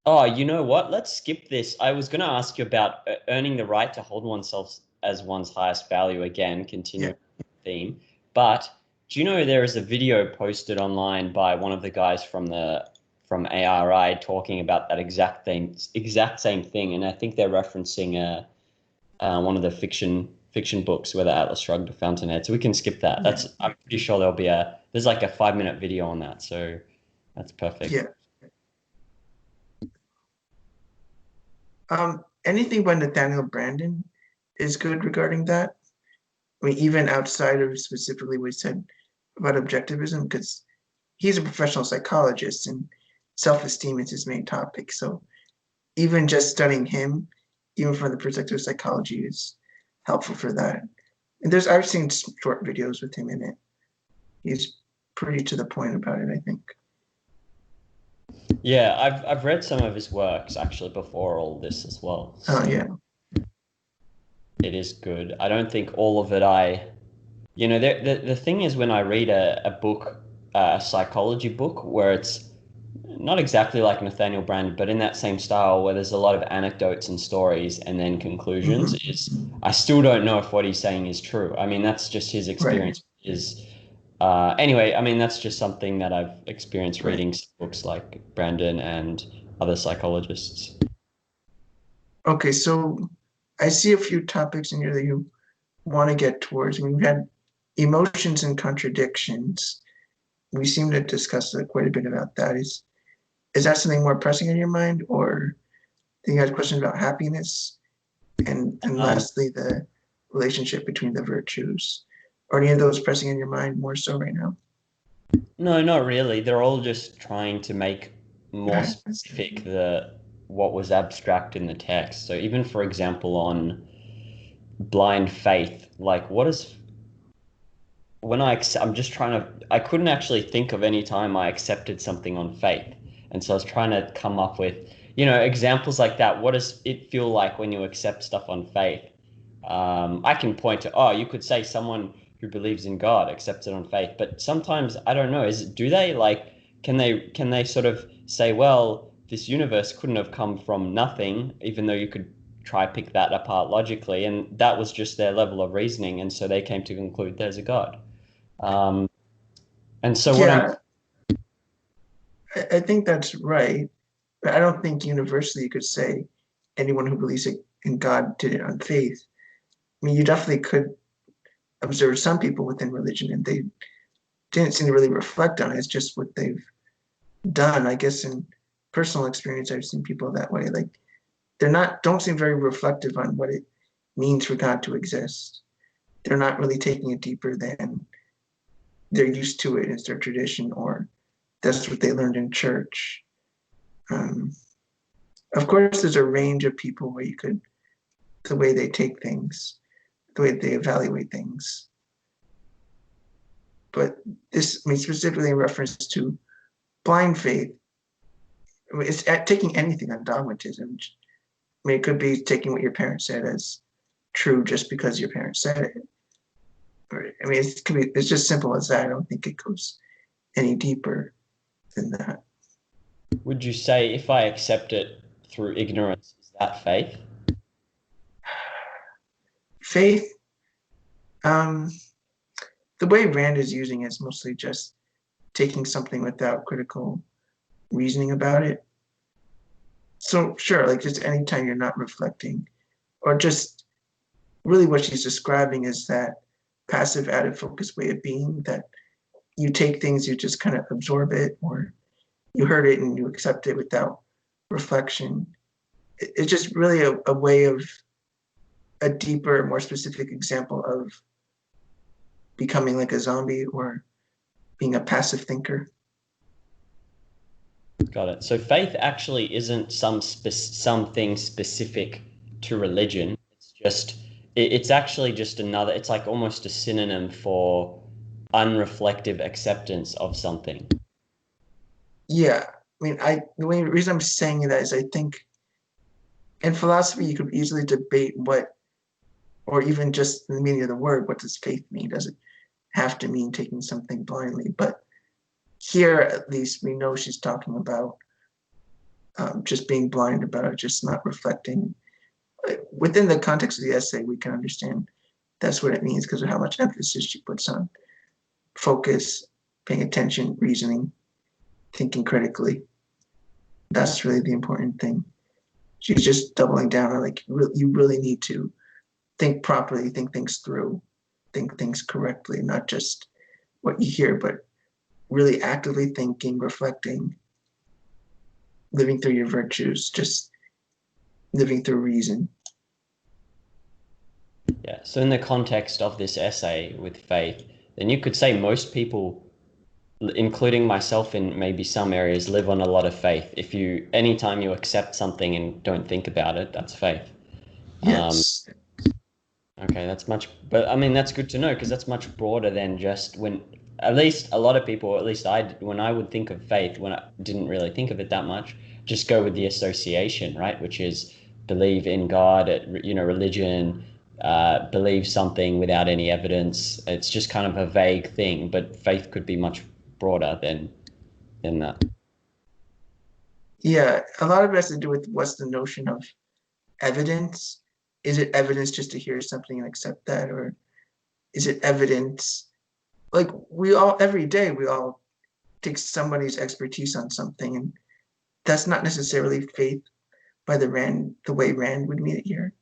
Oh, you know what? Let's skip this. I was going to ask you about earning the right to hold oneself as one's highest value again, Yeah. continuing the theme. But do you know there is a video posted online by one of the guys from ARI talking about that exact same thing, and I think they're referencing one of the fiction books where the Atlas Shrugged, a Fountainhead. So we can skip that. Yeah. I'm pretty sure there's like a 5-minute video on that, so that's perfect. Yeah. Anything by Nathaniel Branden is good regarding that. I mean, even outside of specifically what he said about objectivism, because he's a professional psychologist and self-esteem is his main topic. So even just studying him, even from the perspective of psychology, is helpful for that. And I've seen short videos with him in it. He's pretty to the point about it, I think. Yeah, I've read some of his works actually before all this as well. Oh So yeah. it is good. I don't think all of it the thing is when I read a book, a psychology book where it's not exactly like Nathaniel Brand, but in that same style where there's a lot of anecdotes and stories and then conclusions, Mm-hmm. is I still don't know if what he's saying is true. I mean, that's just his Right. experience. Anyway, I mean, that's just something that I've experienced Right. reading books like Brandon and other psychologists. Okay, so I see a few topics in here that you want to get towards. I mean, we've had emotions and contradictions. We seem to discuss quite a bit about that. Is that something more pressing in your mind, or do you have questions about happiness? And Um, lastly, the relationship between the virtues. Are any of those pressing in your mind more so right now? no, not really. They're all just trying to make more Okay. specific the what was abstract in the text. So even for example on blind faith, like what is when I'm just trying to I couldn't actually think of any time I accepted something on faith. And so I was trying to come up with, examples like that. What does it feel like when you accept stuff on faith? I can point to, oh, you could say someone who believes in God accepts it on faith, but sometimes I don't know. Do they like? Can they sort of say, well, this universe couldn't have come from nothing, even though you could try pick that apart logically, and that was just their level of reasoning, and so they came to conclude there's a God. Um, and so what I'm Yeah, I think that's right. But I don't think universally you could say anyone who believes in God did it on faith. I mean, you definitely could observe some people within religion and they didn't seem to really reflect on it. It's just what they've done. I guess in personal experience, I've seen people that way. Like don't seem very reflective on what it means for God to exist. They're not really taking it deeper than they're used to it as their tradition or that's what they learned in church. Um, of course, there's a range of people where the way they take things, the way they evaluate things. But this, I mean, specifically in reference to blind faith, I mean, it's at taking anything on dogmatism. I mean, it could be taking what your parents said as true just because your parents said it. Or, I mean, it's just simple as that. I don't think it goes any deeper than that. would you say if I accept it through ignorance, is that faith? Faith, um, the way Rand is using it is mostly just taking something without critical reasoning about it. So sure, like just anytime you're not reflecting, or just really what she's describing is that passive added focus way of being that you take things, you just kind of absorb it, or you heard it and you accept it without reflection. It's just really a way of a deeper, more specific example of becoming like a zombie or being a passive thinker. Got it. So faith actually isn't something specific to religion. It's actually just another. It's like almost a synonym for unreflective acceptance of something. Yeah, I mean, the reason I'm saying that is I think in philosophy you could easily debate what, or even just the meaning of the word. What does faith mean? Does it have to mean taking something blindly? But here, at least, we know she's talking about just being blind about it, just not reflecting. Within the context of the essay, we can understand that's what it means because of how much emphasis she puts on focus, paying attention, reasoning, thinking critically. That's really the important thing. She's just doubling down on like you really need to think properly, think things through, think things correctly, not just what you hear, but really actively thinking, reflecting, living through your virtues, just living through reason. Yeah. So in the context of this essay with faith, then you could say most people, including myself in maybe some areas, live on a lot of faith. If you, anytime you accept something and don't think about it, that's faith. Yes. Okay, that's much, but I mean, that's good to know because that's much broader than just when, at least a lot of people, or at least when I would think of faith, when I didn't really think of it that much, just go with the association, right? Which is believe in God, religion, believe something without any evidence. It's just kind of a vague thing, but faith could be much broader than that. Yeah, a lot of it has to do with what's the notion of evidence. Is it evidence just to hear something and accept that, or is it evidence like we all every day we all take somebody's expertise on something, and that's not necessarily faith by the way Rand would mean it here,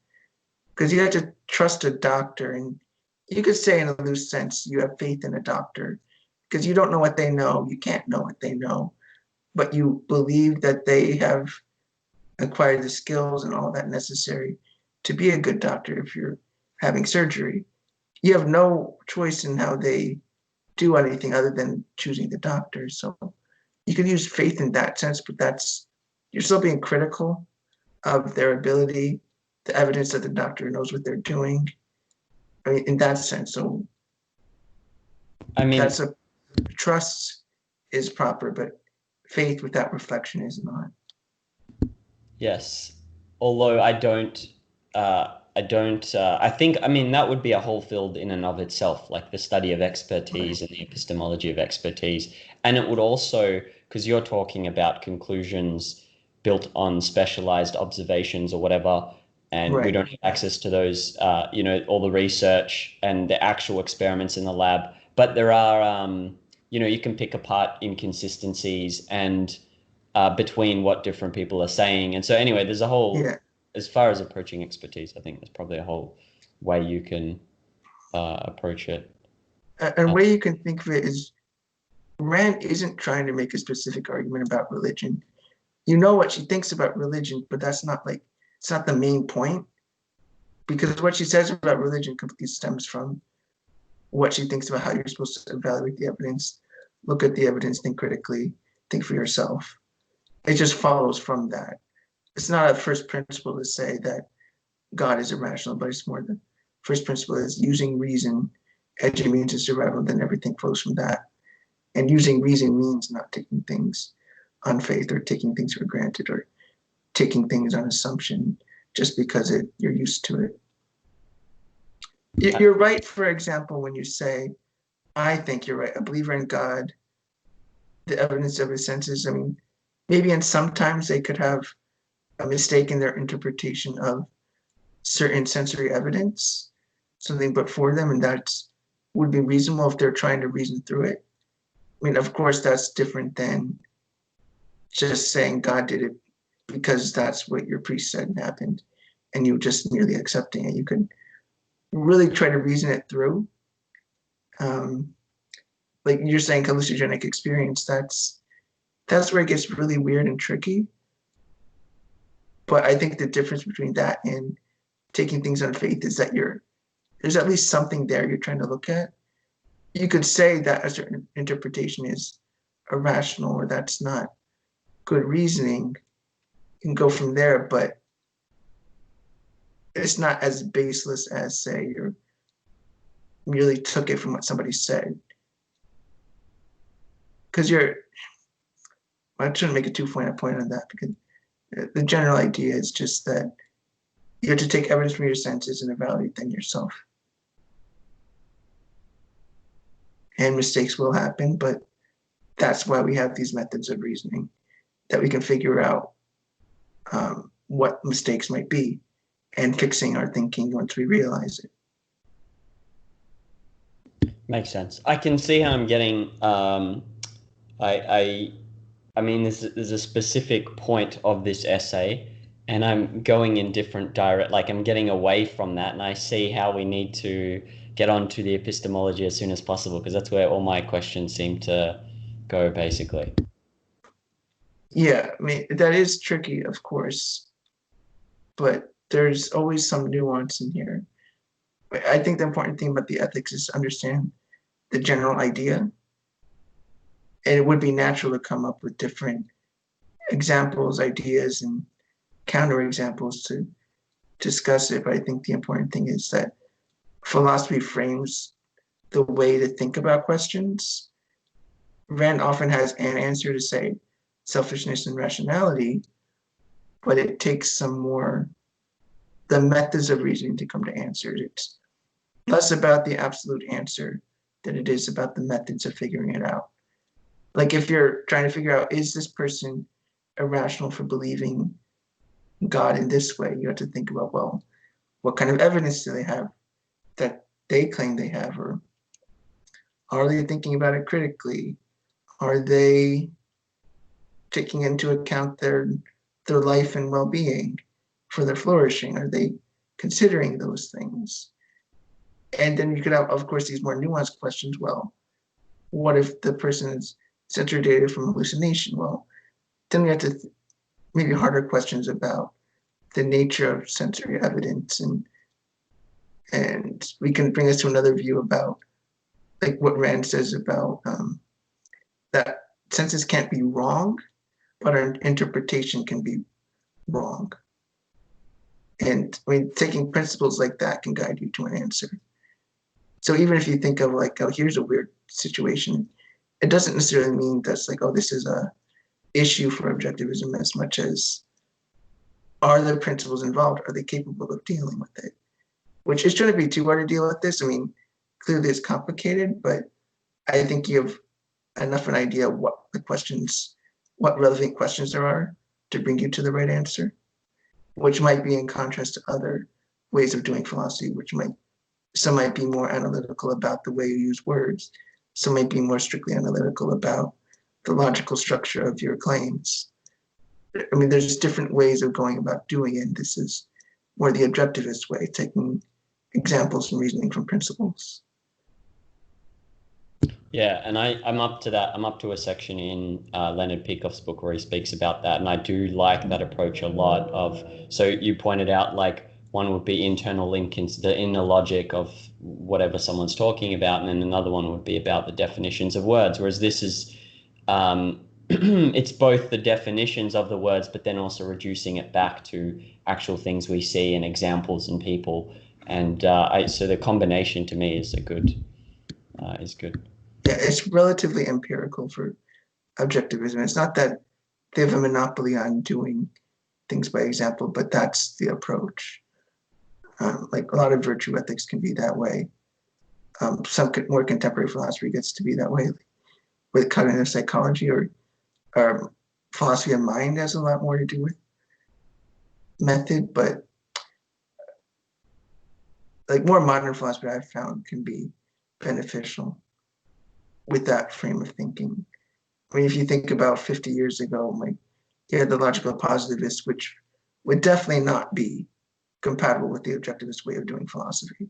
because you have to trust a doctor, and you could say in a loose sense you have faith in a doctor because you don't know what they know, you can't know what they know, but you believe that they have acquired the skills and all that necessary to be a good doctor. If you're having surgery, you have no choice in how they do anything other than choosing the doctor. So you can use faith in that sense, but that's you're still being critical of their ability, the evidence that the doctor knows what they're doing. I mean, in that sense. So I mean, that's a trust is proper, but faith without reflection is not. yes. Although I think, I mean, that would be a whole field in and of itself, like the study of Right. expertise and the epistemology of expertise. And it would also, because you're talking about conclusions built on specialized observations or whatever, and we Right. don't have access to those, all the research and the actual experiments in the lab. But there are, you can pick apart inconsistencies and between what different people are saying. And so anyway, there's a whole, Yeah. as far as approaching expertise, I think there's probably a whole way you can approach it. A way you can think of it is Rand isn't trying to make a specific argument about religion. You know what she thinks about religion, but that's not like it's not the main point, because what she says about religion completely stems from what she thinks about how you're supposed to evaluate the evidence, look at the evidence, think critically, think for yourself. It just follows from that. It's not a first principle to say that God is irrational, but it's more the first principle is using reason, edging means to survival, then everything flows from that. And using reason means not taking things on faith or taking things for granted or taking things on assumption just because you're used to it. You're right, for example, when you say, I think you're right, a believer in God, the evidence of his senses. I mean, maybe and sometimes they could have a mistake in their interpretation of certain sensory evidence, something but for them, and that's would be reasonable if they're trying to reason through it. I mean, of course, that's different than just saying God did it because that's what your priest said happened, and you just merely accepting it. You could really try to reason it through. Um, like you're saying, hallucinogenic experience. That's where it gets really weird and tricky. But I think the difference between that and taking things on faith is that there's at least something there you're trying to look at. You could say that a certain interpretation is irrational or that's not good reasoning. You can go from there, but it's not as baseless as say you merely took it from what somebody said. Because I shouldn't make a too fine a point on that because the general idea is just that you have to take evidence from your senses and evaluate them yourself. And mistakes will happen, but that's why we have these methods of reasoning that we can figure out what mistakes might be and fixing our thinking once we realize it. Makes sense. I can see how I'm getting. I I mean, there's a specific point of this essay, and I'm going in different like I'm getting away from that, and I see how we need to get onto the epistemology as soon as possible, because that's where all my questions seem to go, basically. Yeah, I mean, that is tricky, of course, but there's always some nuance in here. I think the important thing about the ethics is to understand the general idea, and it would be natural to come up with different examples, ideas, and counterexamples to discuss it. But I think the important thing is that philosophy frames the way to think about questions. Rand often has an answer to say selfishness and rationality, but it takes some more the methods of reasoning to come to answers. It's less about the absolute answer than it is about the methods of figuring it out. Like if you're trying to figure out, is this person irrational for believing God in this way? You have to think about, well, what kind of evidence do they have that they claim they have? Or are they thinking about it critically? Are they taking into account their life and well-being for their flourishing? Are they considering those things? And then you could have, of course, these more nuanced questions. Well, what if the person is sensory data from hallucination? Well, then we have to maybe harder questions about the nature of sensory evidence, and we can bring us to another view about like what Rand says about that senses can't be wrong, but our interpretation can be wrong. And I mean, taking principles like that can guide you to an answer. So even if you think of like, oh, here's a weird situation, it doesn't necessarily mean that's like, oh, this is a issue for objectivism as much as are the principles involved? Are they capable of dealing with it? Which it shouldn't be too hard to deal with this. I mean, clearly it's complicated, but I think you have enough an idea what the questions, what relevant questions there are to bring you to the right answer, which might be in contrast to other ways of doing philosophy, which some might be more analytical about the way you use words, some might be more strictly analytical about the logical structure of your claims. I mean, there's different ways of going about doing it. This is more the objectivist way, taking examples and reasoning from principles. Yeah, and I'm up to that. I'm up to a section in Leonard Peikoff's book where he speaks about that, and I do like that approach a lot. So you pointed out like one would be internal link into the inner logic of whatever someone's talking about, and then another one would be about the definitions of words. Whereas this is, it's both the definitions of the words, but then also reducing it back to actual things we see and examples and people. And so the combination to me is good. Yeah, it's relatively empirical for objectivism. It's not that they have a monopoly on doing things by example, but that's the approach. Like a lot of virtue ethics can be that way. Some more contemporary philosophy gets to be that way. With cognitive psychology or philosophy of mind has a lot more to do with method, but like more modern philosophy I've found can be beneficial with that frame of thinking. I mean, if you think about 50 years ago, like you had the logical positivists, which would definitely not be compatible with the objectivist way of doing philosophy.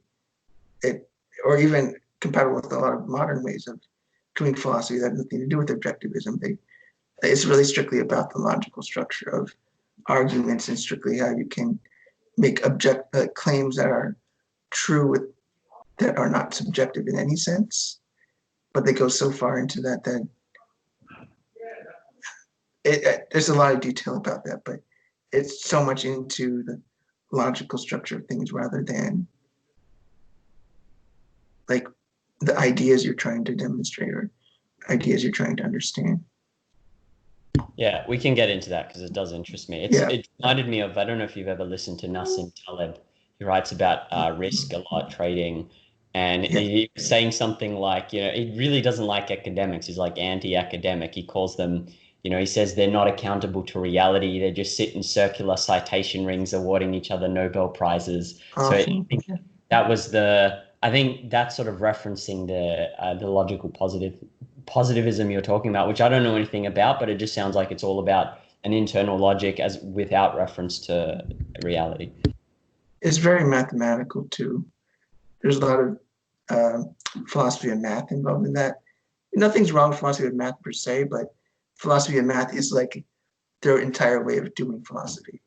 Or even compatible with a lot of modern ways of doing philosophy that have nothing to do with objectivism. It's really strictly about the logical structure of arguments and strictly how you can make claims that are true that are not subjective in any sense. But they go so far into that there's a lot of detail about that, but it's so much into the logical structure of things rather than like the ideas you're trying to demonstrate or ideas you're trying to understand. Yeah, we can get into that because it does interest me. It reminded me of, I don't know if you've ever listened to Nassim Taleb. He writes about risk a lot, trading, and he was saying something like, he really doesn't like academics. He's like anti-academic. He calls them You know, he says they're not accountable to reality. They just sit in circular citation rings awarding each other Nobel Prizes. So I Awesome. think Yeah. that was I think that's sort of referencing the logical positivism you're talking about, which I don't know anything about, but it just sounds like it's all about an internal logic as without reference to reality. It's very mathematical too. There's a lot of uh, philosophy and math involved in that. Nothing's wrong with philosophy of math per se, but philosophy of math is like their entire way of doing philosophy.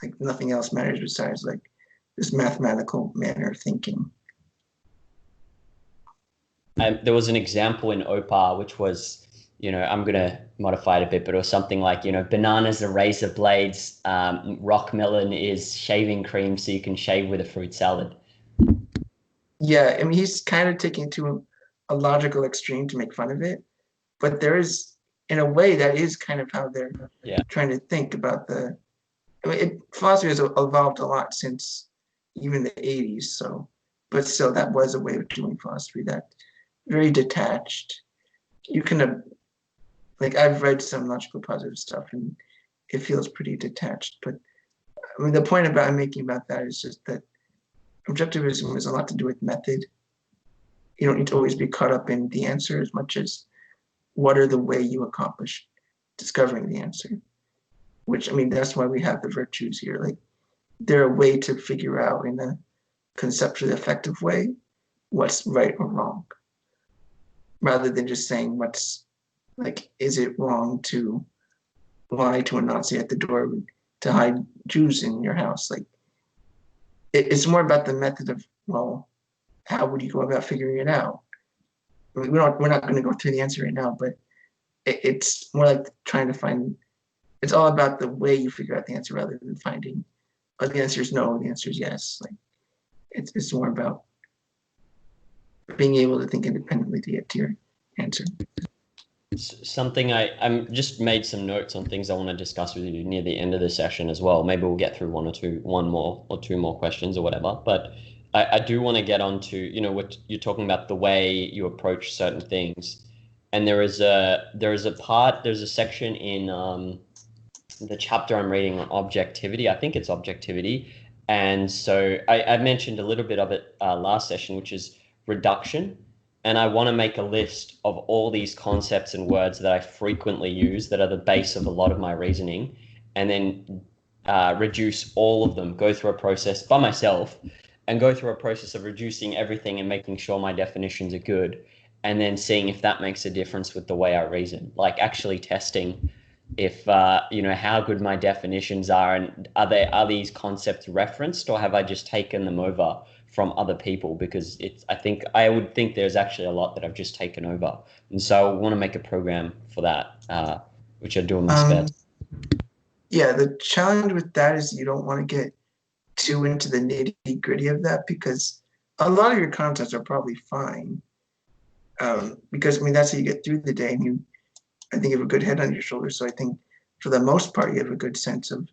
Like nothing else matters besides like this mathematical manner of thinking. There was an example in OPA, which was, you know, I'm going to modify it a bit, but it was something like, you know, bananas are razor blades, rock melon is shaving cream, so you can shave with a fruit salad. Yeah, I mean, he's kind of taking it to a logical extreme to make fun of it, but there is, in a way, that is kind of how they're Yeah. trying to think about the. I mean, philosophy has evolved a lot since even the 80s, so, but still, that was a way of doing philosophy that very detached. You can, like, I've read some logical positive stuff and it feels pretty detached, but I mean, the point about I'm making about that is just that objectivism has a lot to do with method. You don't need to always be caught up in the answer as much as what are the way you accomplish discovering the answer. Which I mean, that's why we have the virtues here. Like they're a way to figure out in a conceptually effective way what's right or wrong, rather than just saying what's like, is it wrong to lie to a Nazi at the door to hide Jews in your house? Like it's more about the method of, well, how would you go about figuring it out? I mean, we're not going to go through the answer right now, but it's more like trying to find. It's all about the way you figure out the answer rather than finding. Oh, the answer is no. The answer is yes. Like it's more about being able to think independently to get to your answer. Something I'm just made some notes on things I want to discuss with you near the end of the session as well. Maybe we'll get through one more or two more questions or whatever. But I do want to get on to, you know, what you're talking about, the way you approach certain things. And there's a section in the chapter I'm reading on objectivity. I think it's objectivity. And so I mentioned a little bit of it last session, which is reduction. And I want to make a list of all these concepts and words that I frequently use that are the base of a lot of my reasoning, and then reduce all of them, go through a process by myself and go through a process of reducing everything and making sure my definitions are good, and then seeing if that makes a difference with the way I reason, like actually testing if you know, how good my definitions are, and are these concepts referenced, or have I just taken them over from other people? Because I would think there's actually a lot that I've just taken over, and so I want to make a program for that, which I do in my spare Um, time. yeah, the challenge with that is you don't want to get too into the nitty gritty of that because a lot of your concepts are probably fine. Because I mean that's how you get through the day, and I think you have a good head on your shoulders. So I think for the most part you have a good sense of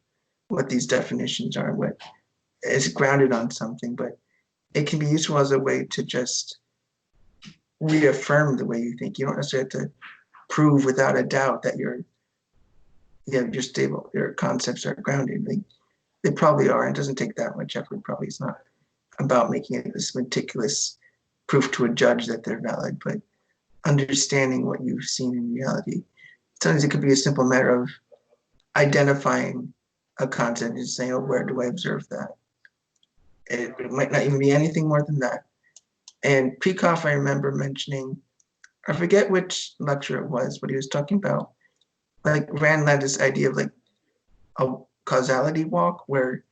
what these definitions are, what is grounded on something. But it can be useful as a way to just reaffirm the way you think. You don't necessarily have to prove without a doubt that you're stable, your concepts are grounded. They probably are. It doesn't take that much effort. Probably it's not about making it this meticulous proof to a judge that they're valid, but understanding what you've seen in reality. Sometimes it could be a simple matter of identifying a concept and saying, oh, where do I observe that? It might not even be anything more than that. And Peikoff, I remember mentioning, I forget which lecture it was, but he was talking about, like Rand had this idea of like a causality walk where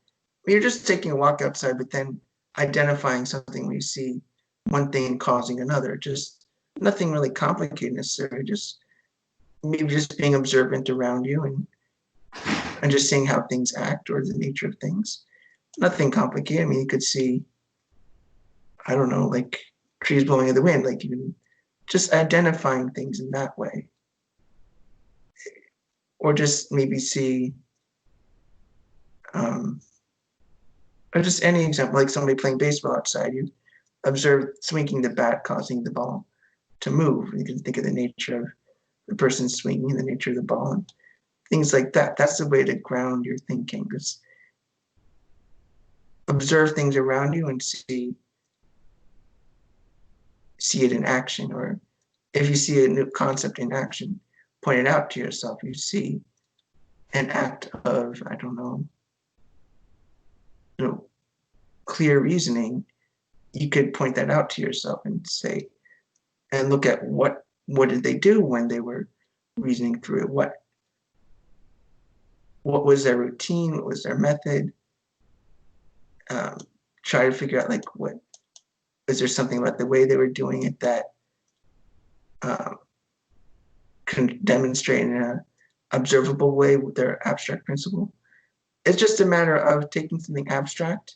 you're just taking a walk outside, but then identifying something where you see one thing causing another. Just nothing really complicated necessarily, just maybe just being observant around you and just seeing how things act or the nature of things. Nothing complicated. I mean, you could see, I don't know, like trees blowing in the wind, like even just identifying things in that way. Or just maybe see, or just any example, like somebody playing baseball outside, you observe swinging the bat causing the ball to move. You can think of the nature of the person swinging, the nature of the ball, and things like that. That's the way to ground your thinking. Just observe things around you and see it in action. Or if you see a new concept in action, point it out to yourself. You see an act of, I don't know, clear reasoning. You could point that out to yourself and say, and look at what did they do when they were reasoning through it? What was their routine? What was their method? Try to figure out, like, what is there something about the way they were doing it that can demonstrate in an observable way with their abstract principle? It's just a matter of taking something abstract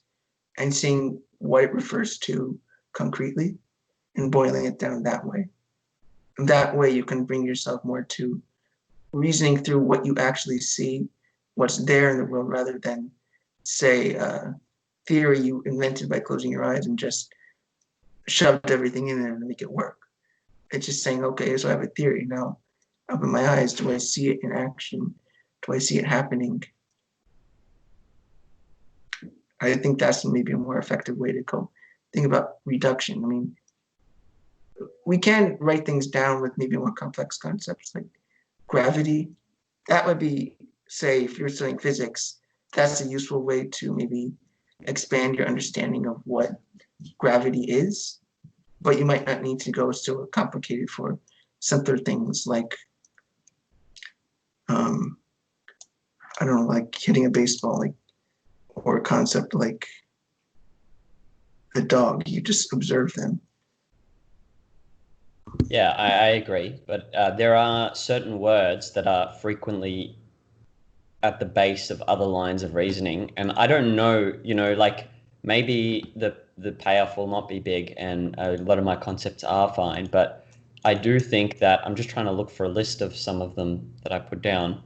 and seeing what it refers to concretely and boiling it down that way. That way you can bring yourself more to reasoning through what you actually see, what's there in the world, rather than, say, theory you invented by closing your eyes and just shoved everything in there to make it work. It's just saying, okay, so I have a theory. Now, open my eyes. Do I see it in action? Do I see it happening? I think that's maybe a more effective way to go. Think about reduction. I mean, we can write things down with maybe more complex concepts like gravity. That would be, say, if you're studying physics, that's a useful way to maybe expand your understanding of what gravity is. But you might not need to go so complicated for simpler things like, I don't know, like hitting a baseball, like, or a concept like the dog. You just observe them. Yeah, I agree. But there are certain words that are frequently at the base of other lines of reasoning. And I don't know, like maybe the payoff will not be big and a lot of my concepts are fine. But I do think that I'm just trying to look for a list of some of them that I put down.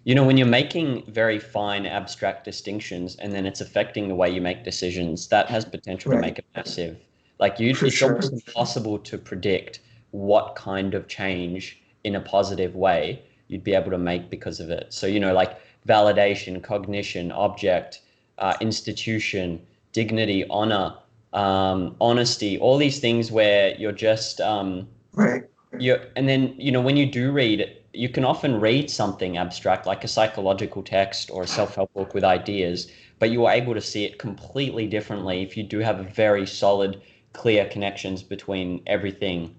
When you're making very fine abstract distinctions and then it's affecting the way you make decisions, that has potential to make it massive. Like it's almost impossible to predict what kind of change in a positive way you'd be able to make because of it. So, like validation, cognition, object, institution, dignity, honor, honesty, all these things where you're just, right. And then, when you do read it, you can often read something abstract like a psychological text or a self-help book with ideas, but you are able to see it completely differently if you do have a very solid, clear connections between everything.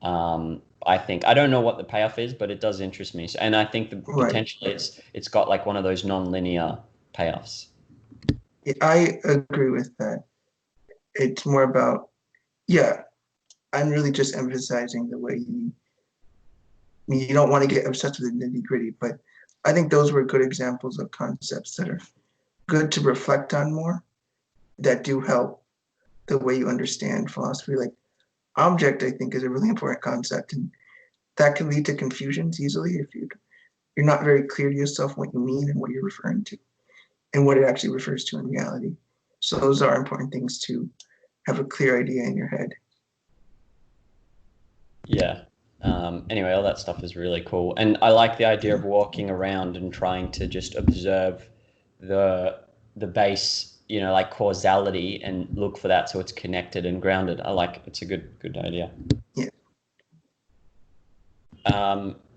I think I don't know what the payoff is, but it does interest me. So, and I think the potentially it's got like one of those non-linear payoffs. Yeah, I agree with that. It's more about, I'm really just emphasizing the way you don't want to get obsessed with the nitty-gritty, but I think those were good examples of concepts that are good to reflect on more, that do help the way you understand philosophy. Like object, I think, is a really important concept, and that can lead to confusions easily if you're not very clear to yourself what you mean and what you're referring to and what it actually refers to in reality. So those are important things to have a clear idea in your head. Yeah. Anyway, all that stuff is really cool. And I like the idea of walking around and trying to just observe the base, like causality and look for that so it's connected and grounded. It's a good idea. Yeah.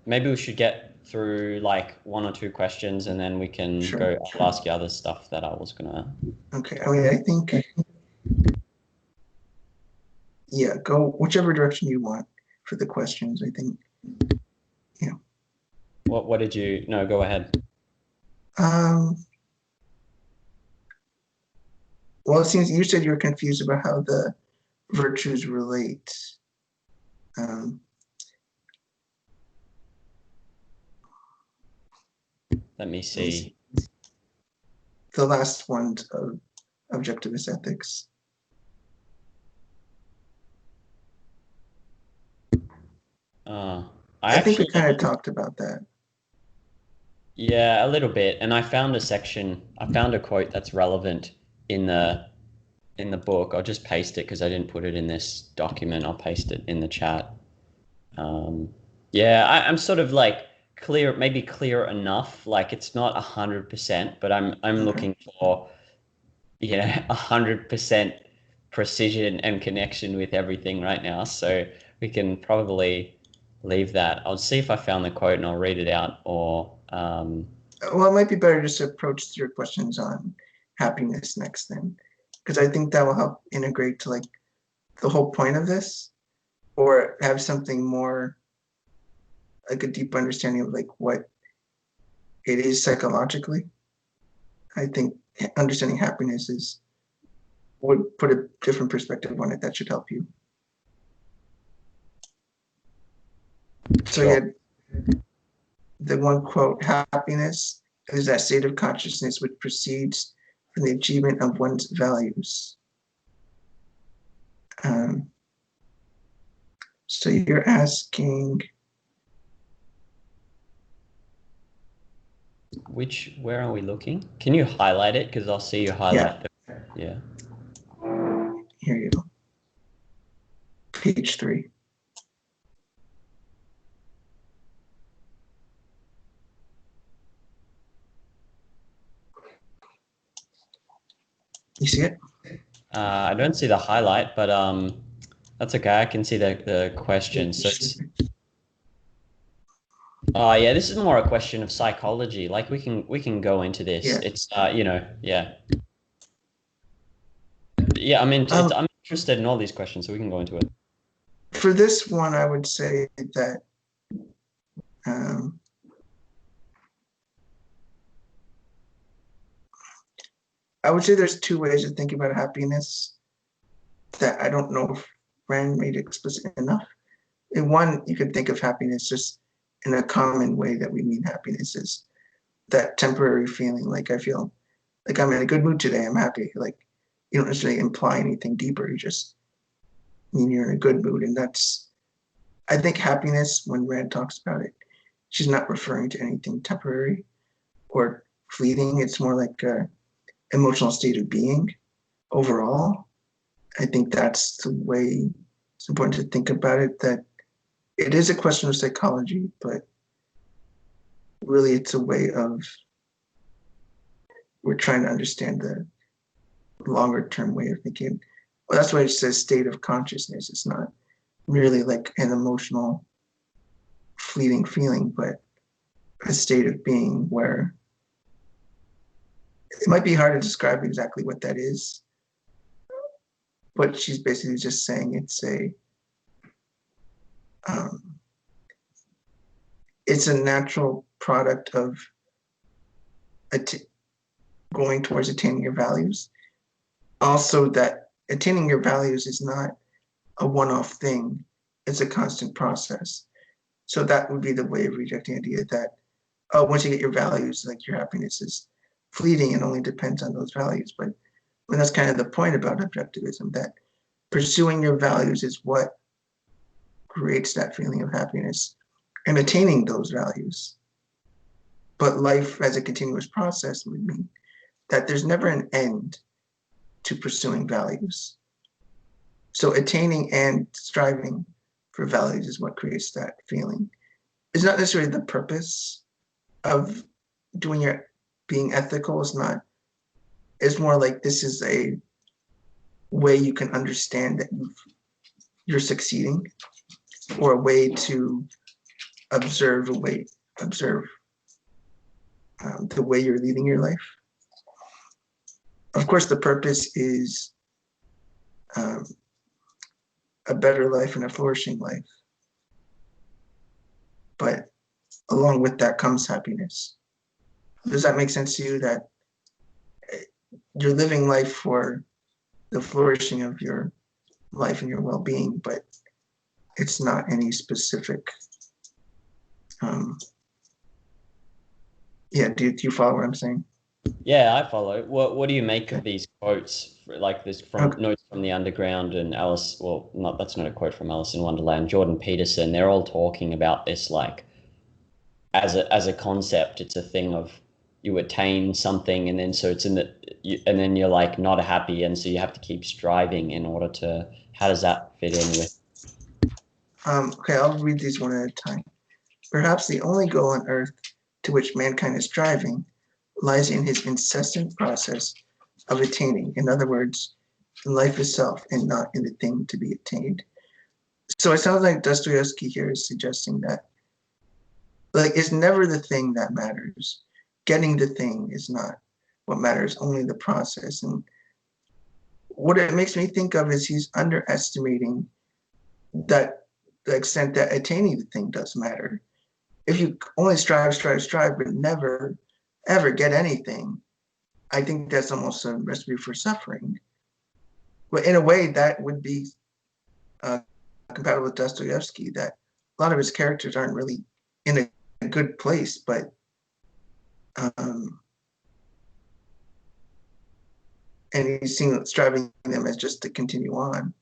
Maybe we should get through like one or two questions and then we can go ask you other stuff that I was gonna. Okay. I mean, I think, go whichever direction you want for the questions, I think. Yeah. What did you, no, go ahead. Well, it seems you said you were confused about how the virtues relate. Let me see. The last one of objectivist ethics. I think we kind of talked about that. Yeah, a little bit. And I found a quote that's relevant in the book. I'll just paste it because I didn't put it in this document. I'll paste it in the chat. Yeah, I'm sort of like clear, maybe clear enough. Like it's not 100%, but I'm Okay. looking for, 100% precision and connection with everything right now. So we can probably leave that. I'll see if I found the quote and I'll read it out. Or Well, it might be better just to approach your questions on happiness next then, because I think that will help integrate to like the whole point of this, or have something more like a deep understanding of like what it is psychologically. I think understanding happiness is would put a different perspective on it that should help you. So sure. yeah, the one quote, happiness is that state of consciousness which proceeds from the achievement of one's values. Um, so you're asking, Where are we looking? Can you highlight it? Because I'll see you yeah, highlight the, yeah. here you go, page 3. You see it? I don't see the highlight, but that's okay. I can see the question. So oh yeah, this is more a question of psychology. Like we can go into this. Yeah. It's yeah. Yeah, I mean Um, I'm interested in all these questions, so we can go into it. for this one, I would say that um, I would say there's two ways of thinking about happiness that I don't know if Rand made explicit enough. In one, you could think of happiness just in a common way that we mean happiness is that temporary feeling like I feel like I'm in a good mood today, I'm happy. Like you don't necessarily imply anything deeper, you just mean you're in a good mood. And that's, I think happiness, when Rand talks about it, she's not referring to anything temporary or fleeting. It's more like a emotional state of being overall. I think that's the way it's important to think about it, that it is a question of psychology, but really it's a way of, we're trying to understand the longer term way of thinking. Well, that's why it says state of consciousness. It's not merely like an emotional fleeting feeling, but a state of being where it might be hard to describe exactly what that is, but she's basically just saying um, it's a natural product of going towards attaining your values. Also, that attaining your values is not a one-off thing; it's a constant process. So that would be the way of rejecting the idea that once you get your values, like your happiness is fleeting and only depends on those values. But that's kind of the point about objectivism, that pursuing your values is what creates that feeling of happiness and attaining those values. But life as a continuous process would mean that there's never an end to pursuing values. So attaining and striving for values is what creates that feeling. It's not necessarily the purpose of doing your being ethical. It's not. It's more like this is a way you can understand that you're succeeding, or a way to observe the way you're leading your life. Of course, the purpose is a better life and a flourishing life. But along with that comes happiness. Does that make sense to you, that you're living life for the flourishing of your life and your well-being, but it's not any specific yeah, do you follow what I'm saying? Yeah, I follow. What do you make of these quotes, like this from Okay. Notes from the Underground and Alice? Well, not that's not a quote from Alice in Wonderland. Jordan Peterson. They're all talking about this like as a concept. It's a thing of you attain something, and then so it's in the and then you're like not happy, and so you have to keep striving in order to. How does that fit in with? Okay, I'll read these one at a time. Perhaps the only goal on earth to which mankind is striving lies in his incessant process of attaining. In other words, in life itself and not in the thing to be attained. So it sounds like Dostoevsky here is suggesting that like it's never the thing that matters. Getting the thing is not what matters, only the process. And what it makes me think of is he's underestimating that the extent that attaining the thing does matter. If you only strive, but never, ever get anything, I think that's almost a recipe for suffering. But in a way, that would be compatible with Dostoevsky, that a lot of his characters aren't really in a good place, but and he's seen striving them as just to continue on,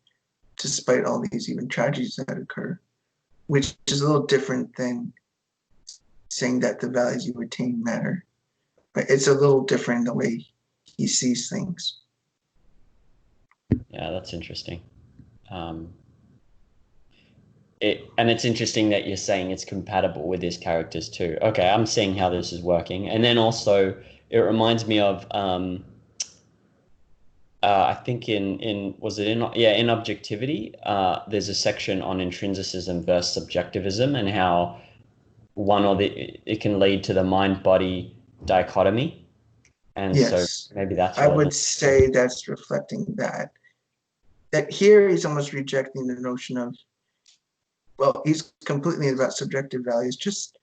despite all these even tragedies that occur, which is a little different than saying that the values you attain matter. But it's a little different in the way he sees things. Yeah, that's interesting. And it's interesting that you're saying it's compatible with his characters too. Okay, I'm seeing how this is working. And then also, it reminds me of I think in Objectivity, there's a section on intrinsicism versus subjectivism and how it can lead to the mind-body dichotomy. And yes, so maybe that's I relevant. would say that's reflecting that here he's almost rejecting the notion of, well, he's completely about subjective values,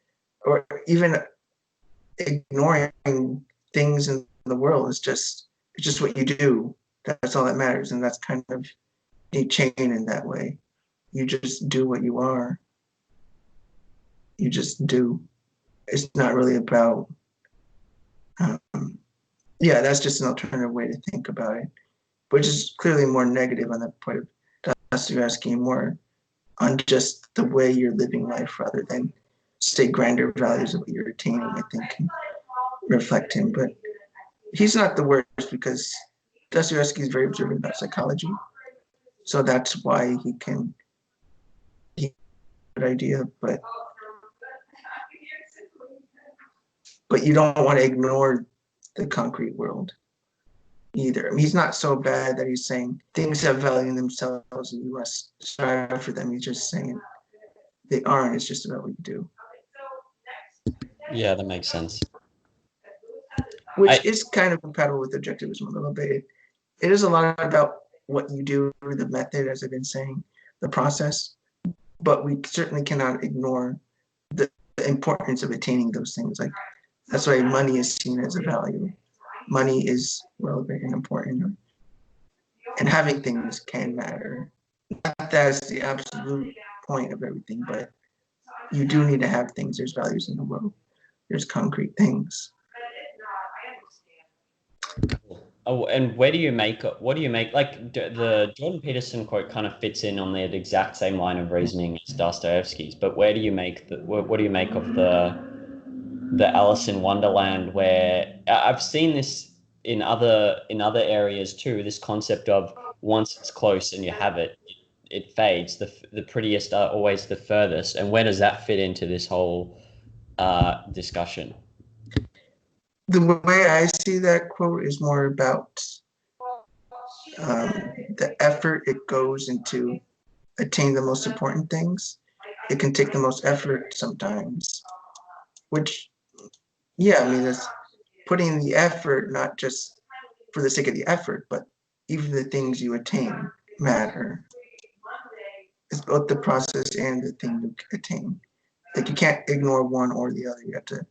or even ignoring things in the world. It's just what you do. That's all that matters. And that's kind of Nietzschean in that way. You just do what you are. You just do. It's not really about, that's just an alternative way to think about it, which is clearly more negative on the point of Dostoevsky, more on just the way you're living life rather than say grander values of what you're attaining, I think can reflect him. But he's not the worst because Dostoevsky is very observant about psychology. So that's why he can good idea, but you don't want to ignore the concrete world either. I mean, he's not so bad that he's saying things have value in themselves and you must strive for them. He's just saying they aren't. It's just about what you do. Yeah, that makes sense. Which is kind of compatible with objectivism a little bit. It is a lot about what you do, the method, as I've been saying, the process, but we certainly cannot ignore the importance of attaining those things. Like that's why money is seen as a value. Money is relevant and important, and having things can matter. Not that's the absolute point of everything, but you do need to have things. There's values in the world. There's concrete things. Oh, and what do you make, like the Jordan Peterson quote kind of fits in on that exact same line of reasoning as Dostoevsky's, but what do you make of the Alice in Wonderland, where I've seen this in other areas too, this concept of once it's close and you have it, it fades. The prettiest are always the furthest. And where does that fit into this whole discussion? The way I see that quote is more about the effort it goes into attain the most important things. It can take the most effort sometimes, which, yeah, I mean, it's putting the effort, not just for the sake of the effort, but even the things you attain matter. It's both the process and the thing you attain. Like you can't ignore one or the other. You have to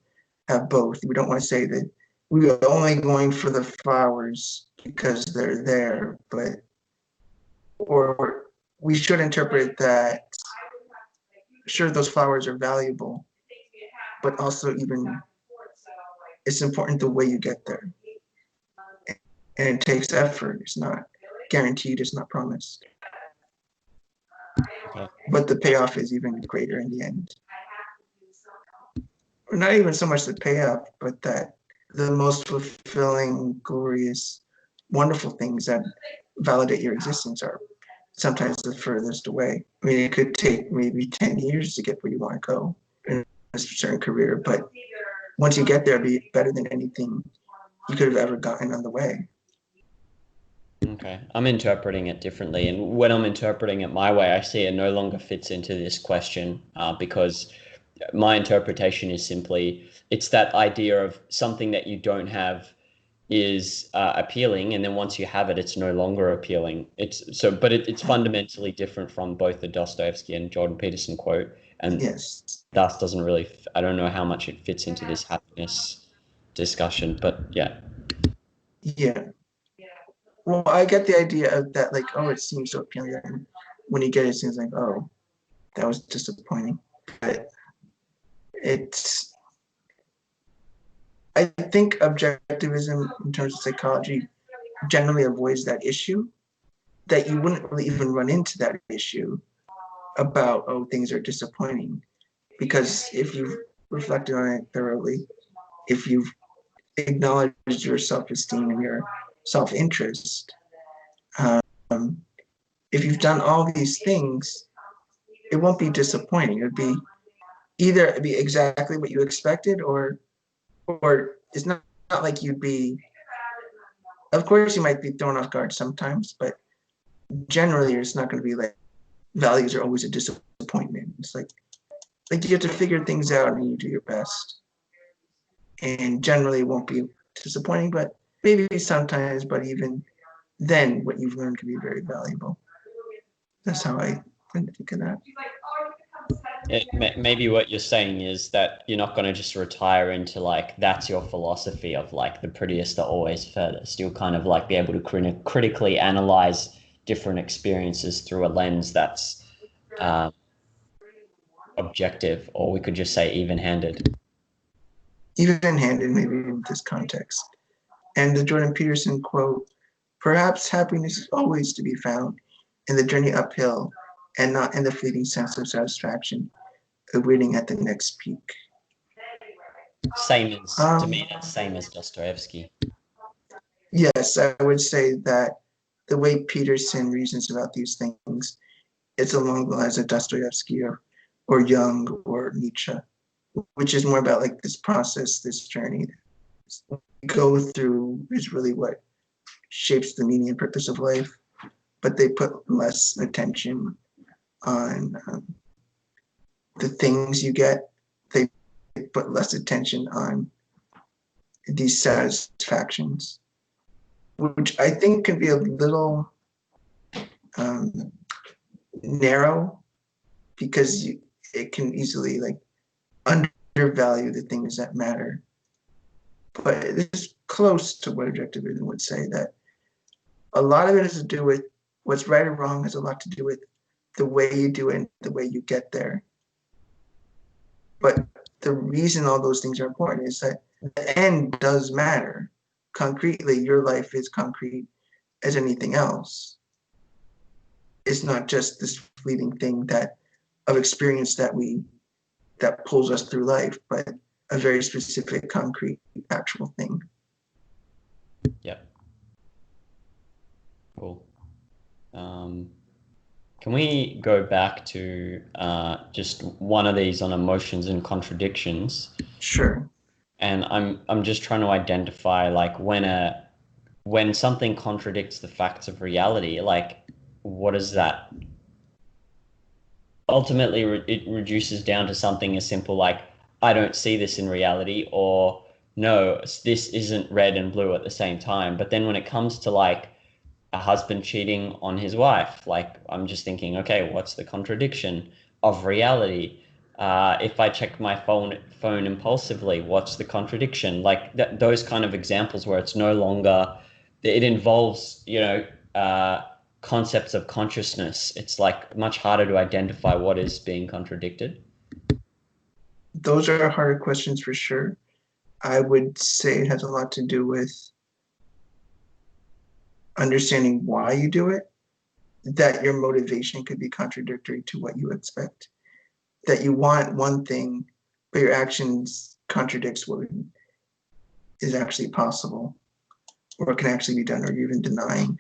have both. We don't want to say that we are only going for the flowers because they're there, or we should interpret that, sure, those flowers are valuable, but also even it's important the way you get there. And it takes effort. It's not guaranteed, it's not promised. Okay. But the payoff is even greater in the end. Or not even so much the payoff, but that the most fulfilling, glorious, wonderful things that validate your existence are sometimes the furthest away. I mean, it could take maybe 10 years to get where you want to go. And a certain career, but once you get there, it'll be better than anything you could have ever gotten on the way. Okay, I'm interpreting it differently, and when I'm interpreting it my way, I see it no longer fits into this question because my interpretation is simply it's that idea of something that you don't have is appealing, and then once you have it, it's no longer appealing. It's fundamentally different from both the Dostoevsky and Jordan Peterson quote, and Yes. thus doesn't really. I don't know how much it fits into this happiness discussion, but yeah. Yeah. Well, I get the idea of that, like, oh, it seems so appealing. And when you get it, it seems like, oh, that was disappointing. But I think objectivism in terms of psychology generally avoids that issue, that you wouldn't really even run into that issue about, oh, things are disappointing. Because if you've reflected on it thoroughly, if you've acknowledged your self-esteem and your self-interest, if you've done all these things, it won't be disappointing. It'd be either it'd be exactly what you expected, or it's not like you'd be. Of course, you might be thrown off guard sometimes, but generally, it's not going to be like values are always a disappointment. It's like you have to figure things out and you do your best, and generally it won't be disappointing, but maybe sometimes. But even then, what you've learned can be very valuable. That's how I think of that. Maybe what you're saying is that you're not going to just retire into like that's your philosophy of like the prettiest are always furthest. You'll kind of like be able to critically analyze different experiences through a lens that's objective, or we could just say even-handed. Even-handed, maybe in this context. And the Jordan Peterson quote, "Perhaps happiness is always to be found in the journey uphill and not in the fleeting sense of satisfaction of waiting at the next peak." To me, that's same as Dostoevsky. Yes, I would say that the way Peterson reasons about these things, it's along the lines of Dostoevsky or Jung or Nietzsche, which is more about like this process, this journey we go through is really what shapes the meaning and purpose of life, but they put less attention on the things you get. They put less attention on these satisfactions, which I think can be a little narrow, because it can easily like undervalue the things that matter. But it's close to what objectivism would say, that a lot of it has to do with what's right or wrong, has a lot to do with the way you do it and the way you get there. But the reason all those things are important is that the end does matter. Concretely, your life is concrete as anything else. It's not just this fleeting thing of experience that pulls us through life, but a very specific, concrete, actual thing. Yep. Cool. Can we go back to just one of these on emotions and contradictions? Sure. And I'm just trying to identify like when something contradicts the facts of reality, like what is that? Ultimately, it reduces down to something as simple like I don't see this in reality, or no, this isn't red and blue at the same time. But then when it comes to like a husband cheating on his wife, like I'm just thinking, okay, what's the contradiction of reality? If I check my phone impulsively, what's the contradiction? Like those kind of examples where it's no longer, it involves, concepts of consciousness. It's like much harder to identify what is being contradicted. Those are harder questions for sure. I would say it has a lot to do with understanding why you do it, that your motivation could be contradictory to what you expect, that you want one thing, but your actions contradicts what is actually possible, or can actually be done, or you're even denying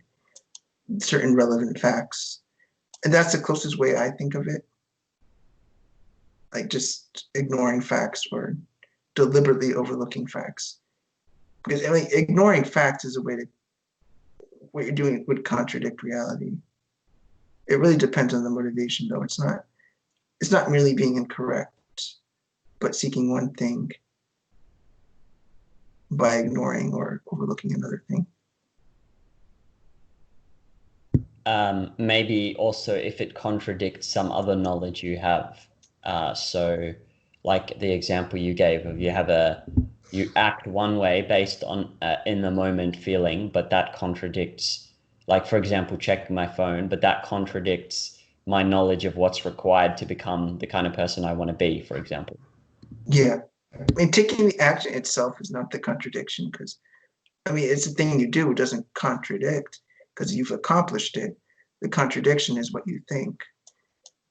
certain relevant facts. And that's the closest way I think of it. like just ignoring facts or deliberately overlooking facts. Because I mean, ignoring facts is a way to, what you're doing would contradict reality. It really depends on the motivation, though. It's not merely being incorrect, but seeking one thing by ignoring or overlooking another thing. Maybe also if it contradicts some other knowledge you have. So like the example you gave of you act one way based on in the moment feeling, but that contradicts, like for example, checking my phone, but that contradicts my knowledge of what's required to become the kind of person I want to be, for example. Yeah. I mean, taking the action itself is not the contradiction, because, I mean, it's a thing you do. It doesn't contradict because you've accomplished it. The contradiction is what you think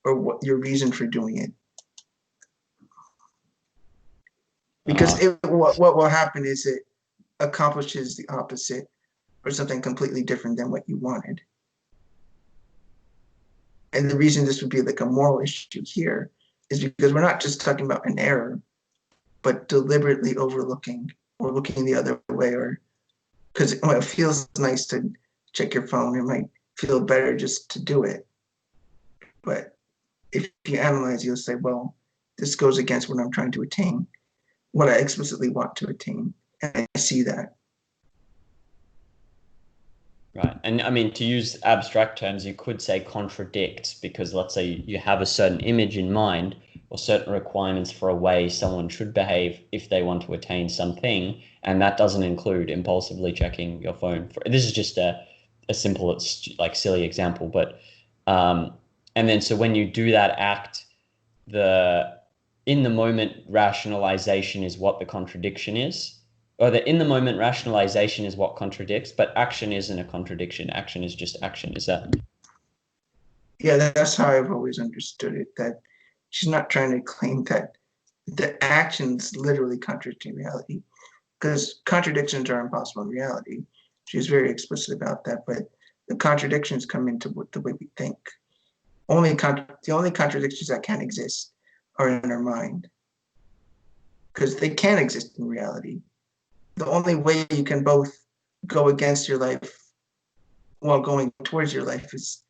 or what your reason for doing it. Because what will happen is it accomplishes the opposite or something completely different than what you wanted. And the reason this would be like a moral issue here is because we're not just talking about an error, but deliberately overlooking or looking the other way, or because it feels nice to check your phone, it might feel better just to do it. But if you analyze, you'll say, well, this goes against what I'm trying to attain, what I explicitly want to attain. And I see that. Right. And I mean, to use abstract terms, you could say contradicts, because let's say you have a certain image in mind or certain requirements for a way someone should behave if they want to attain something, and that doesn't include impulsively checking your phone. This is just a simple, like silly example, but and then so when you do that act, the in the moment rationalization is what the contradiction is. Or the in the moment rationalization is what contradicts, but action isn't a contradiction. Action is just action. Is that? Yeah, that's how I've always understood it, that she's not trying to claim that the actions literally contradicting reality, because contradictions are impossible in reality. She's very explicit about that, but the contradictions come into the way we think. The only contradictions that can exist are in our mind, because they can exist in reality. The only way you can both go against your life while going towards your life is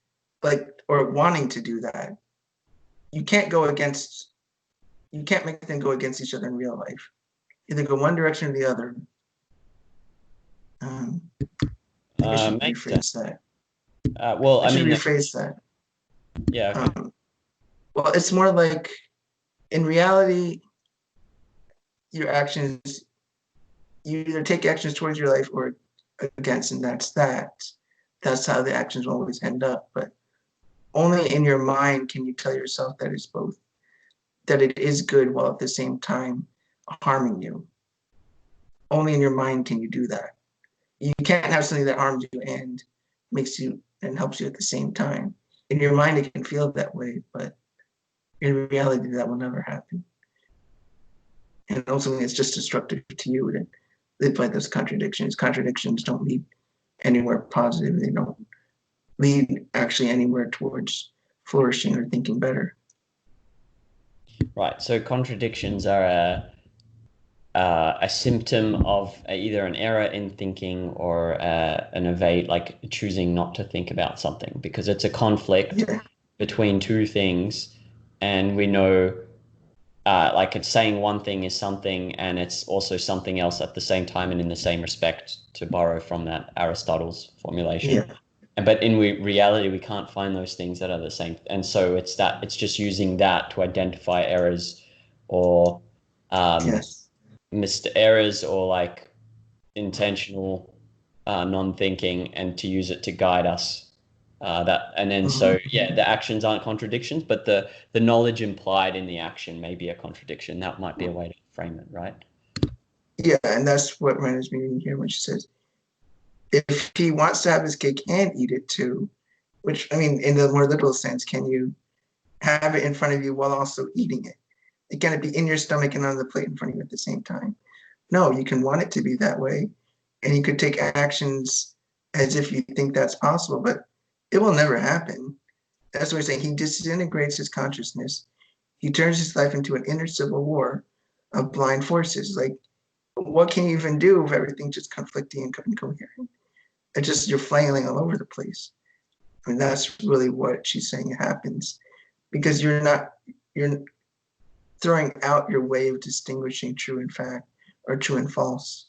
or wanting to do that. You can't make them go against each other in real life. Either go one direction or the other. I should rephrase that. Well, I should rephrase that. Yeah. Okay. Well, it's more like, in reality, your actions, you either take actions towards your life or against, and that's that. That's how the actions will always end up. But only in your mind can you tell yourself that it's both, that it is good while at the same time harming you. Only in your mind can you do that. You can't have something that harms you and makes you and helps you at the same time. In your mind, it can feel that way, but in reality, that will never happen. And ultimately, it's just destructive to you to live by those contradictions. Contradictions don't lead anywhere positive. They don't lead actually anywhere towards flourishing or thinking better. Right. So contradictions are a symptom of either an error in thinking or an evade, like choosing not to think about something, because it's a conflict between two things, and we know like it's saying one thing is something and it's also something else at the same time and in the same respect, to borrow from that Aristotle's formulation. But in reality, we can't find those things that are the same. And so it's just using that to identify errors or missed errors or like intentional non-thinking, and to use it to guide us. So the actions aren't contradictions, but the knowledge implied in the action may be a contradiction. That might be a way to frame it, right? Yeah, and that's what Rena's meaning here when she says, if he wants to have his cake and eat it too, which, I mean, in the more literal sense, can you have it in front of you while also eating it? It can't be in your stomach and on the plate in front of you at the same time. No, you can want it to be that way, and you could take actions as if you think that's possible, but it will never happen. That's what we're saying. He disintegrates his consciousness. he turns his life into an inner civil war of blind forces. Like, what can you even do if everything's just conflicting and incoherent? It's just you're flailing all over the place. I mean, that's really what she's saying happens, because you're throwing out your way of distinguishing true and fact or true and false.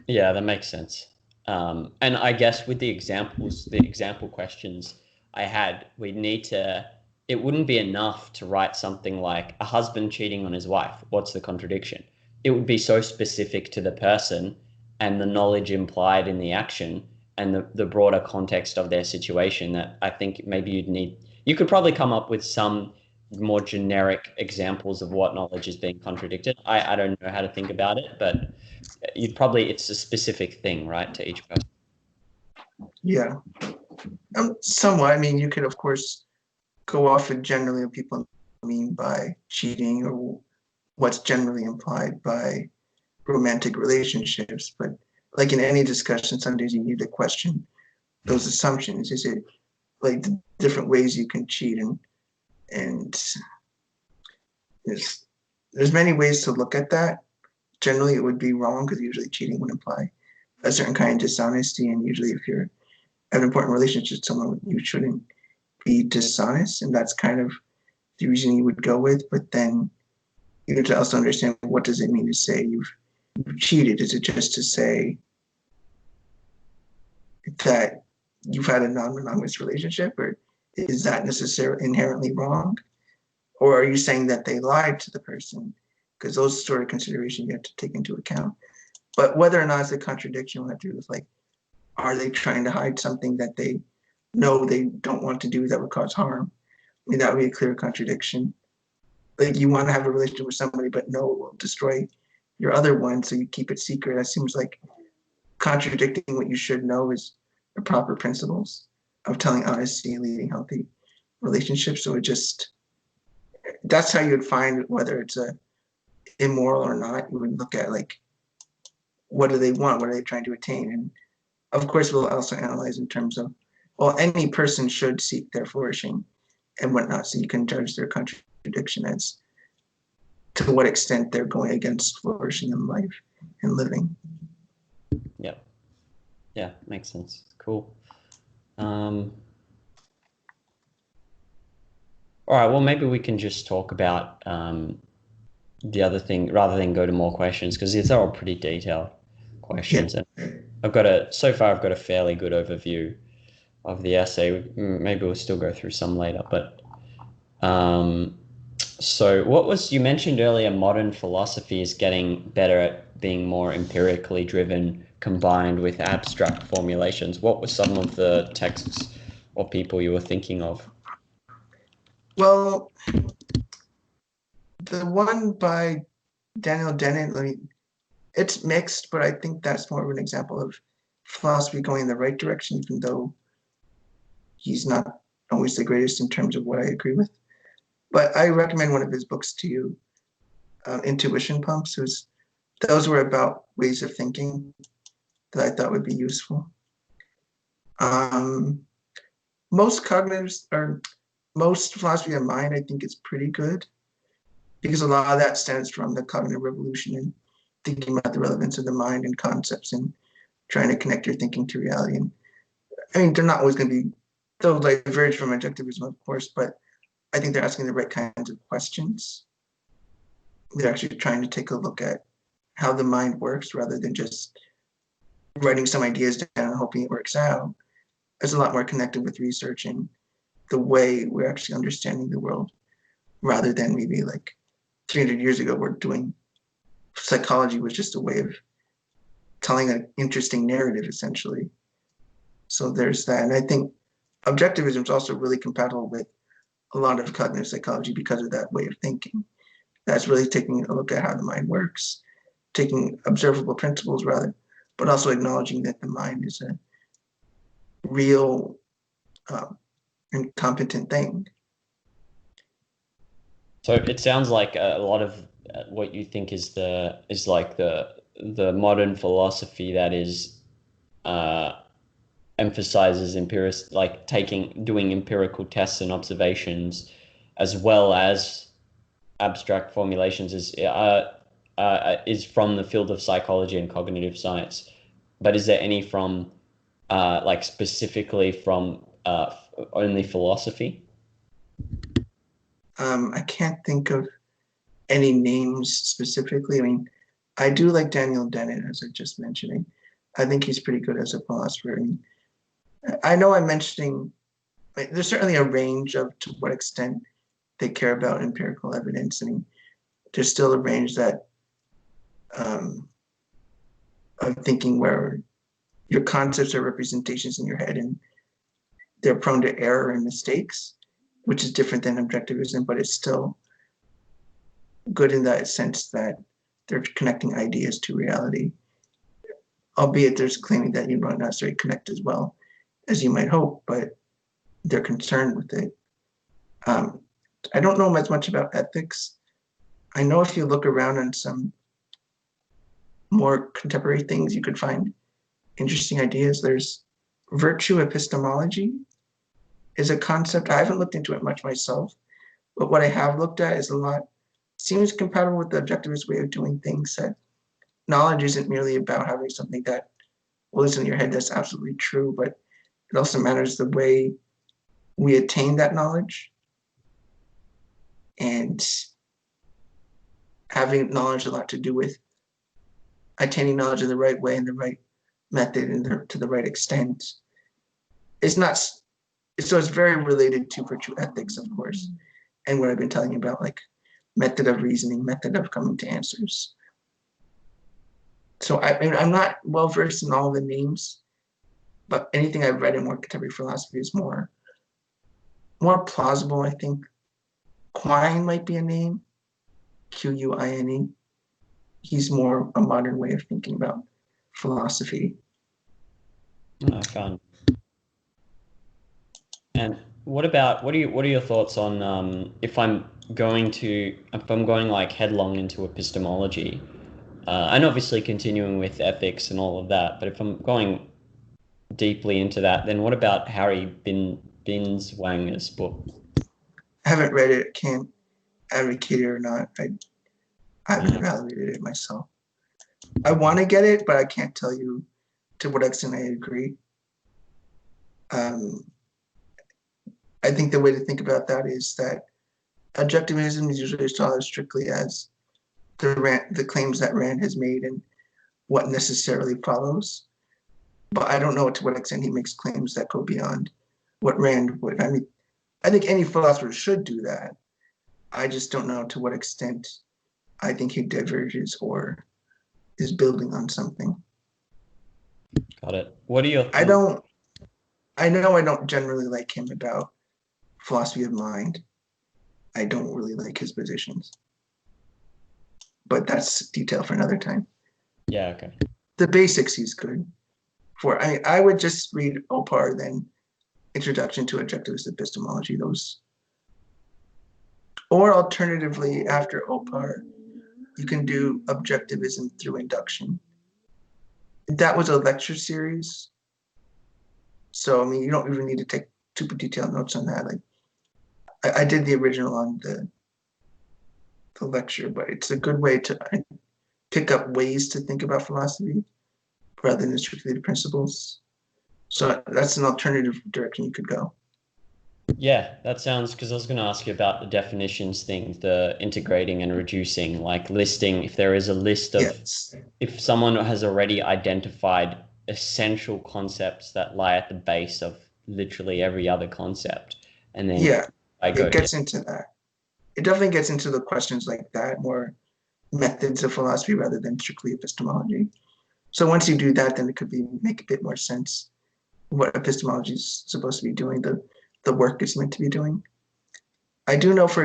Yeah, that makes sense. And I guess with the example questions I had, it wouldn't be enough to write something like a husband cheating on his wife. What's the contradiction? It would be so specific to the person and the knowledge implied in the action and the broader context of their situation that I think maybe you could probably come up with some more generic examples of what knowledge is being contradicted. I don't know how to think about it, but it's a specific thing, right, to each person. Yeah. Somewhat. I mean, you could, of course, go off of generally what people mean by cheating or what's generally implied by romantic relationships. But like in any discussion, sometimes you need to question those assumptions. Is it like the different ways you can cheat? And there's many ways to look at that. Generally, it would be wrong because usually cheating would imply a certain kind of dishonesty. And usually if you're have an important relationship with someone, you shouldn't be dishonest. And that's kind of the reason you would go with. But then you need to also understand, what does it mean to say you've cheated? Is it just to say that you've had a non-monogamous relationship, or is that necessarily inherently wrong? Or are you saying that they lied to the person? Because those sort of considerations you have to take into account. But whether or not it's a contradiction, will have to do with, like, are they trying to hide something that they know they don't want to do that would cause harm? I mean, that would be a clear contradiction. Like, you want to have a relationship with somebody, but know it will destroy your other one, so you keep it secret. That seems like contradicting what you should know is the proper principles of telling honesty and leading healthy relationships. So that's how you would find whether it's immoral or not. You would look at, like, what do they want? What are they trying to attain? And of course, we'll also analyze in terms of, well, any person should seek their flourishing and whatnot. So you can judge their contradiction as to what extent they're going against flourishing in life and living. Yep. Yeah, makes sense. Cool. All right, well, maybe we can just talk about the other thing rather than go to more questions, because these are all pretty detailed questions. Yeah. And so far I've got a fairly good overview of the essay. Maybe we'll still go through some later, but so you mentioned earlier, modern philosophy is getting better at being more empirically driven, combined with abstract formulations. What were some of the texts or people you were thinking of? Well, the one by Daniel Dennett, I mean, it's mixed, but I think that's more of an example of philosophy going in the right direction, even though he's not always the greatest in terms of what I agree with. But I recommend one of his books to you, Intuition Pumps. Those were about ways of thinking that I thought would be useful. Most philosophy of mind, I think, is pretty good, because a lot of that stems from the cognitive revolution and thinking about the relevance of the mind and concepts and trying to connect your thinking to reality. And I mean, they're not always going to be, they'll diverge from objectivism, of course, but I think they're asking the right kinds of questions. They're actually trying to take a look at how the mind works rather than just writing some ideas down and hoping it works out. It's a lot more connected with researching the way we're actually understanding the world, rather than maybe like 300 years ago, we're doing psychology was just a way of telling an interesting narrative, essentially. So there's that. And I think objectivism is also really compatible with a lot of cognitive psychology because of that way of thinking. That's really taking a look at how the mind works, taking observable principles rather, but also acknowledging that the mind is a real and competent thing. So it sounds like a lot of what you think is like the modern philosophy that is emphasizes doing empirical tests and observations, as well as abstract formulations, is from the field of psychology and cognitive science. But is there any from like specifically from only philosophy? I can't think of any names specifically. I mean, I do like Daniel Dennett, as I just mentioning. I think he's pretty good as a philosopher. I mean, I know I'm mentioning, like, there's certainly a range of to what extent they care about empirical evidence. I mean, there's still a range that of thinking where your concepts are representations in your head and they're prone to error and mistakes, which is different than objectivism, but it's still good in that sense that they're connecting ideas to reality, albeit there's claiming that you don't necessarily connect as well as you might hope, but they're concerned with it. I don't know as much about ethics. I know if you look around on some more contemporary things, you could find interesting ideas. There's virtue epistemology is a concept. I haven't looked into it much myself, but what I have looked at is a lot, seems compatible with the objectivist way of doing things, that knowledge isn't merely about having something that lives in your head that's absolutely true, but it also matters the way we attain that knowledge. And having knowledge a lot to do with attaining knowledge in the right way and the right method and to the right extent. It's not, so it's very related to virtue ethics, of course, and what I've been telling you about, like method of reasoning, method of coming to answers. So I'm not well versed in all the names, but anything I've read in more contemporary philosophy is more plausible, I think. Quine might be a name, Quine. He's more a modern way of thinking about philosophy. Oh, fun. And what are your thoughts on if I'm going like headlong into epistemology, and obviously continuing with ethics and all of that, but if I'm going deeply into that, then what about Harry Binswanger's book? I haven't read it, can't advocate it or not. I haven't evaluated it myself. I want to get it, but I can't tell you to what extent I agree. I think the way to think about that is that objectivism is usually thought of strictly as the claims that Rand has made and what necessarily follows. But I don't know to what extent he makes claims that go beyond what Rand would. I mean, I think any philosopher should do that. I just don't know to what extent I think he diverges or is building on something. Got it. What are your thoughts? I know I don't generally like him about philosophy of mind. I don't really like his positions. But that's detail for another time. Yeah, okay. The basics he's good for. I would just read Opar, then Introduction to Objectivist Epistemology, those. Or alternatively, after Opar, you can do Objectivism through Induction. That was a lecture series. So, I mean, you don't even need to take super detailed notes on that. Like, I did the original on the lecture, but it's a good way to pick up ways to think about philosophy rather than strictly the principles. So that's an alternative direction you could go. Yeah, that sounds, because I was going to ask you about the definitions thing, the integrating and reducing, like listing, if there is a list of, Yes. If someone has already identified essential concepts that lie at the base of literally every other concept, and then it gets into that. It definitely gets into the questions like that, more methods of philosophy rather than strictly epistemology. So once you do that, then it could make a bit more sense what epistemology is supposed to be doing, the work it's meant to be doing. I do know, for